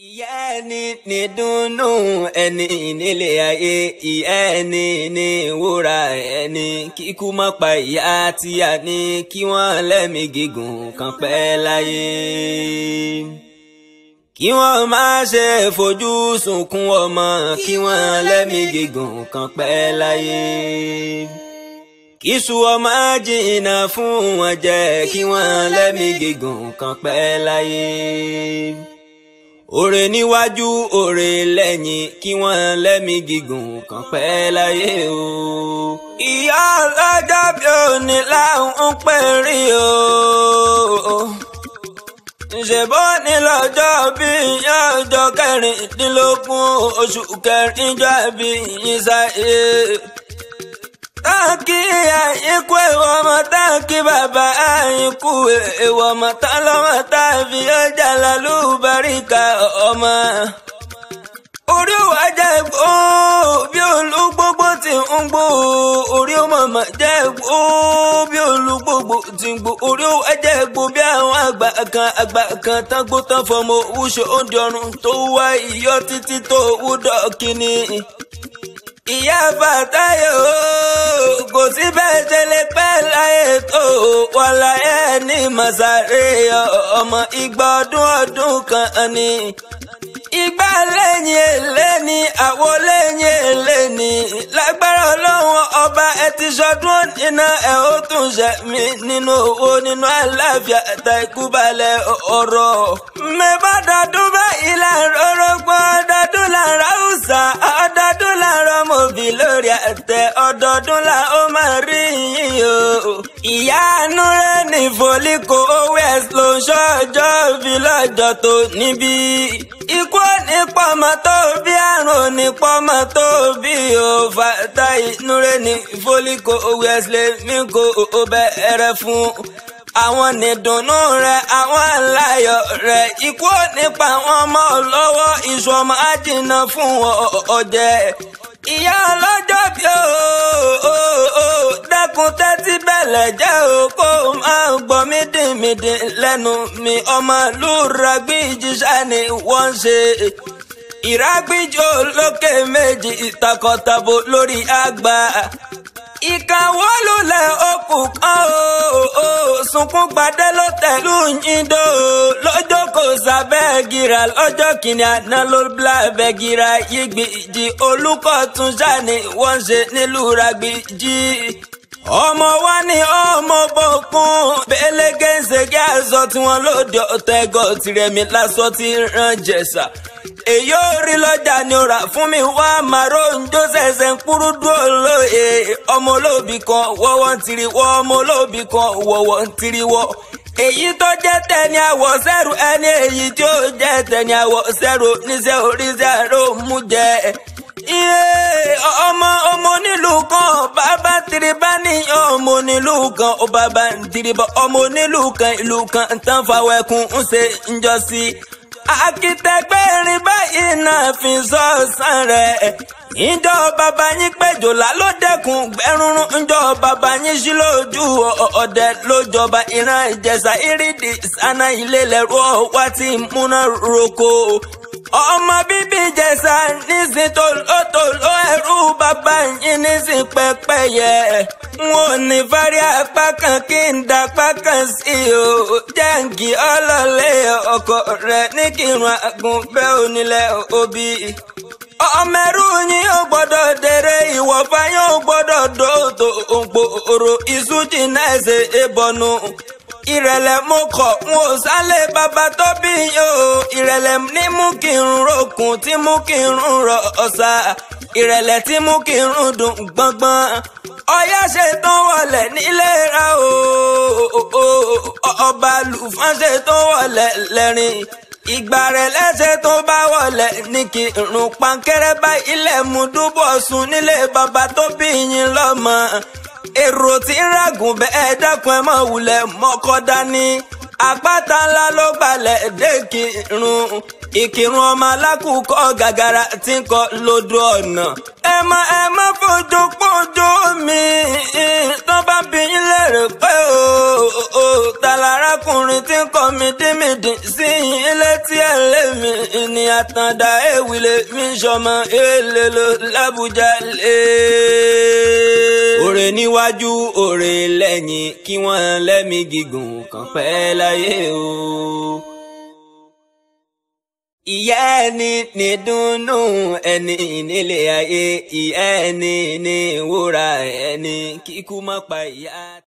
Ìyá ẹni ní dùnnú ẹni nílé ayé, ìyá ẹni ní wúrà ẹni, kíkú má pa ìyá tí a ní, kí wọ́n lẹ́mìí gígùn kan pẹ́ láyé. Kí wọ́n má ṣe fojú sunkún ọmọ, kí wọ́n lẹ́mìí gígùn kan pẹ́ láyé. Kíṣu ọmọ jìnnà fún wọn jẹ, kí wọ́n lẹ́mìí gígùn kan pẹ́ láyé. Òrè níwájú òrè lẹ́yìn, kí wọ́n lẹ́mìí gígùn kan pẹ́ láyé o. Ìyá ọlọ́jọ́ bí òní láwọn ń pè rí o. Ṣèbó ní lọ́jọ́ bí ìyá ọjọ́ kẹrìndínlógún oṣù kẹrìnjọ́ àbí yín sáyé. Táǹkì àyínkù èèwọ̀ ọmọ táǹkì bàbá àyínkù èèwọ̀ ọmọ tá lọ́mọ táàbí ọjà lálùbáríkà ọmọ. Orí òwà jẹ́ gbó bí olúgbógbó ti ń gbó, orí ọmọ jẹ́ gbó bí olúgbógbó ti ń gbó, orí òwà jẹ́ gbó bí àwọn àgbà kan tágbó tán fọmọ wúṣọ oúnjẹ ọrùn tó wá iyọ̀ títí tó wúdọ̀ kíní. Ìyá Fàtáyọ̀ kò sí bẹ́ẹ̀ ṣe lè pẹ́ láyé tó wà láyé ní màsàrè ọmọ igba ọdún kan ni. Igba lẹ́yìn èlé ni àwo lẹ́yìn èlé ni, lágbára Ọlọ́run ọba ẹ ti ṣọdún iná ẹ ó tún ṣe mí nínú owó nínú àlàáfíà ẹ̀ta ikú balẹ̀ ọ̀rọ̀. Mẹ́bà dọdún báyìí láàárọ̀ ọgbọ́n ọdọọdún láàárọ̀ Hausa, ọdọọdún láàárọ̀ mọ̀bí lórí àtẹ, ọdọọdún là ó máa rí yín o. Ìyá àánú rẹ̀ ní Fòlíkò OS ló ń ṣọ́jọ́ bí lọ́jọ́ tó níbí. Ikú ní pọ́mọ tó bí, àrùn ní pọ́mọ tó bí o. Fàtáyì Núrẹ́ ní Fòlíkò OS lè mí kó o bẹ̀rẹ̀ fún. Àwọn nìdùnnú rẹ̀, àwọn aláyọ̀ rẹ̀, ikú nípa àwọn ọmọ lọ́wọ́, ìṣù ọmọ àjìnà fún ọ̀jẹ̀. Ìyá ọlọ́jọ́ bí o dákun tẹ́tí bẹ̀lẹ̀ jẹ́ o, kó máa gbọ́ mídìmídì lẹ́nu mi. Ọmọ lúragbíjì ṣáni wọ́n ṣe ìrágbíjì olókè méjì, ìtakọ̀tàbò lórí àgbà. Ìkàwọ́ lulẹ̀ okùn kan o, sunkún gbadé ló tẹ̀lú yíndó. Lọ́jọ́ kò sábẹ́ gíra, lọ́jọ́ kìíní àná ló blábẹ́ gíra. Yígbìjì olùkọ́ tún ṣáni wọ́n ṣe nílùú Ràgbìjì. Ọmọ wa ní ọmọ bọ̀kún, bẹ́lẹ́gẹ́ ń ṣe kí aṣọ tí wọ́n lòdì ọ̀tẹ́gọ̀ tirẹ̀mí lásọ ti rán Jẹ̀ṣà. Èyí ò rí lọ́jà ni ó rà fún mi wá màró njó ṣẹ̀ṣẹ̀ ń kúrú dúró lóye. Ọmọ olóbì kan wọ́wọ́ ń tiri wọ́, ọmọ olóbì kan wọ́wọ́ ń tiri wọ́. Èyí tó jẹ́ tẹni àwọ̀ sẹ́rù ẹni, èyí tí ó jẹ́ tẹni àwọ̀ sẹ́rù níṣẹ́ oríṣẹ́ àrò mú jẹ. Ọmọ onílùú kan bàbá tìrìbá ní ọmọ onílùú kan ó bàbá tìrìbá, ọmọ onílùú kan ìlú kan tán fàwẹ̀kùn ń ṣe ń jọ sí. Akitẹgbẹ́rin báyìí náà fi sọ́ọ̀sán rẹ̀. Ìjọ bàbá yín péjòlá ló dẹ́kun gbẹ̀rúnrún, ìjọ bàbá yín sí lójú ọ̀dẹ lójọba ìran Ìjẹ̀ṣà ìrìdì sáná ilé lẹ́rú ọ̀wá tí múná roko. Ọmọ bíbí Ìjẹ̀ṣà nísìn tòlótòló ẹrú bàbá yín nísìn pẹ́pẹ́yẹ. Wọn ò ní fárí apá kan kí n dapá kan sí o. Jẹ́ǹgì ọlọ́lẹ̀ ọkọ rẹ̀ ní kírun àgùnbẹ́ onílẹ̀ òbí. Ọmọ ẹrú yín ò gbọ́dọ̀ dèrè, ìwọ̀fà yín ò gbọ́dọ̀ dòdò òǹgbòrò, ìsújì náà ṣe ébọnú. Ìrẹ̀lẹ̀ mo kọ̀ n ò sálẹ̀ bàbá tó bí yín o. Ìrẹ̀lẹ̀ ní mú kí n rokùn, tí mú kí n rọ ọ̀sà. Ìrẹ̀lẹ̀ tí mú kí n dùn gbọ́ngbọ́n. Ọ̀yá ṣe tán wọlé nílé ra o. Ọba lùfọ́n ṣe tán wọlé lẹ́rìn. Ìgbà rẹ̀ lẹ́sẹ̀ tó bá wọlé ní kí irun pankẹ́rẹ́ bá ilẹ̀ mú dúbọ̀ sùn nílé bàbá tó bí yín lọ́mọ. Èrò tí ń ràgùn bẹ́ẹ̀ dákun ẹ mọ̀ wulẹ̀ mọ́kọ́ dání. Àpáta ńlá ló gbalẹ̀ dé Ìkìrun. Ìkìrun ọmọ alákùkọ gàgàrà tí ń kọ lódò ọ̀nà. ẹ má fojú pójú mi tán bá bí yín lérè pé o ta lárákùnrin tí ń kọ́ mi dímìdì sí yín létí ẹ̀ lémi ní àtàndá èwìlé mi sọmọ èlèlò l'Àbújá lé. Òrè níwájú òrè lẹ́yìn kí wọ́n lẹ́mí gígùn kan pẹ́ láyé o. Ìyá ẹni ní dùnnú ẹni nílé ayé, ìyá ẹni ní wúrà ẹni kíkú má pa ìyá.